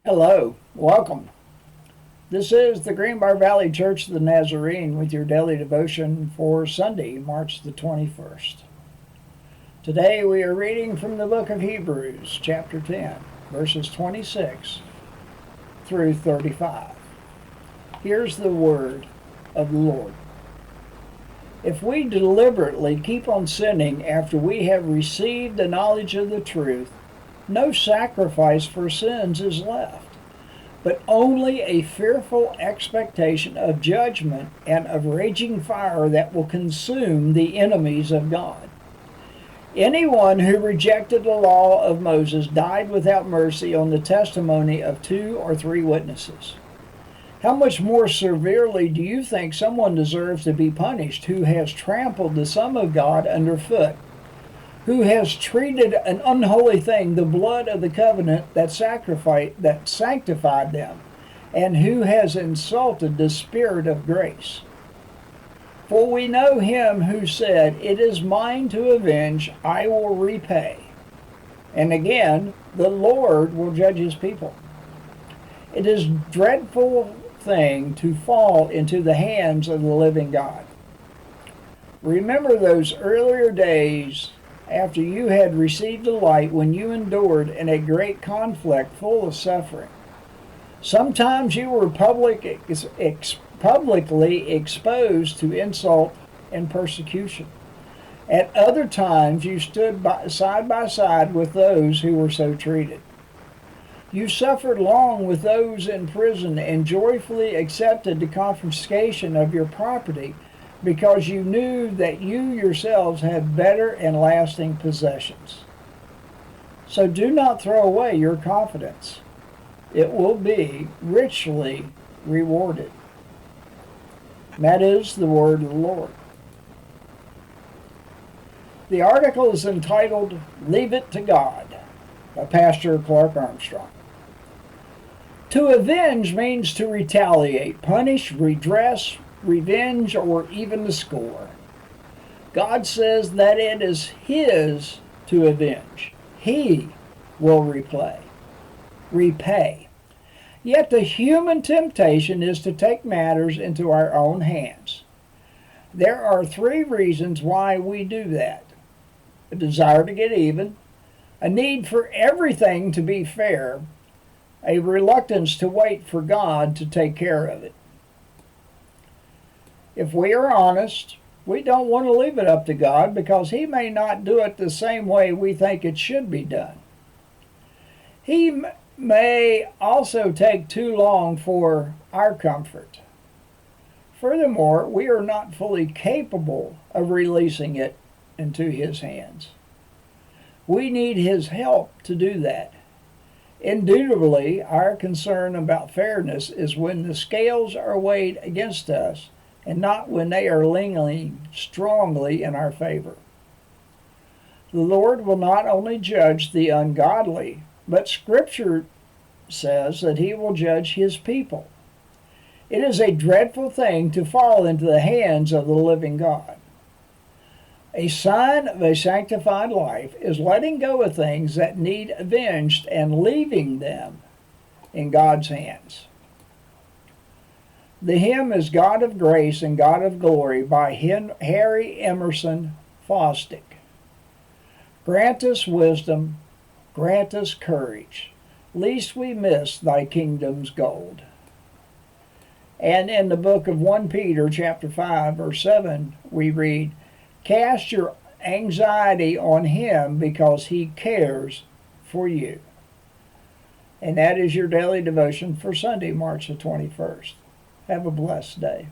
Hello, welcome. This is the Greenbrier Valley Church of the Nazarene with your daily devotion for Sunday, March the 21st. Today we are reading from the book of Hebrews, chapter 10, verses 26 through 35. Here's the word of the Lord. If we deliberately keep on sinning after we have received the knowledge of the truth, no sacrifice for sins is left, but only a fearful expectation of judgment and of raging fire that will consume the enemies of God. Anyone who rejected the law of Moses died without mercy on the testimony of 2 or 3 witnesses. How much more severely do you think someone deserves to be punished who has trampled the Son of God underfoot, who has treated an unholy thing, the blood of the covenant that sanctified them, and who has insulted the Spirit of grace? For we know him who said, "It is mine to avenge, I will repay." And again, the Lord will judge his people. It is a dreadful thing to fall into the hands of the living God. Remember those earlier days after you had received the light, when you endured in a great conflict full of suffering. Sometimes you were publicly exposed to insult and persecution. At other times you stood side by side with those who were so treated. You suffered long with those in prison and joyfully accepted the confiscation of your property, because you knew that you yourselves had better and lasting possessions. So do not throw away your confidence. It will be richly rewarded. And that is the word of the Lord. The article is entitled, "Leave It to God," by Pastor Clark Armstrong. To avenge means to retaliate, punish, redress, revenge, or even to score. God says that it is his to avenge. He will repay. Yet the human temptation is to take matters into our own hands. There are 3 reasons why we do that: a desire to get even, a need for everything to be fair, a reluctance to wait for God to take care of it. If we are honest, we don't want to leave it up to God because he may not do it the same way we think it should be done. He may also take too long for our comfort. Furthermore, we are not fully capable of releasing it into his hands. We need his help to do that. Indubitably, our concern about fairness is when the scales are weighed against us and not when they are leaning strongly in our favor. The Lord will not only judge the ungodly, but Scripture says that he will judge his people. It is a dreadful thing to fall into the hands of the living God. A sign of a sanctified life is letting go of things that need avenged and leaving them in God's hands. The hymn is "God of Grace and God of Glory" by Harry Emerson Fosdick. Grant us wisdom, grant us courage, lest we miss thy kingdom's gold. And in the book of 1 Peter chapter 5, verse 7, we read, "Cast your anxiety on him because he cares for you." And that is your daily devotion for Sunday, March the 21st. Have a blessed day.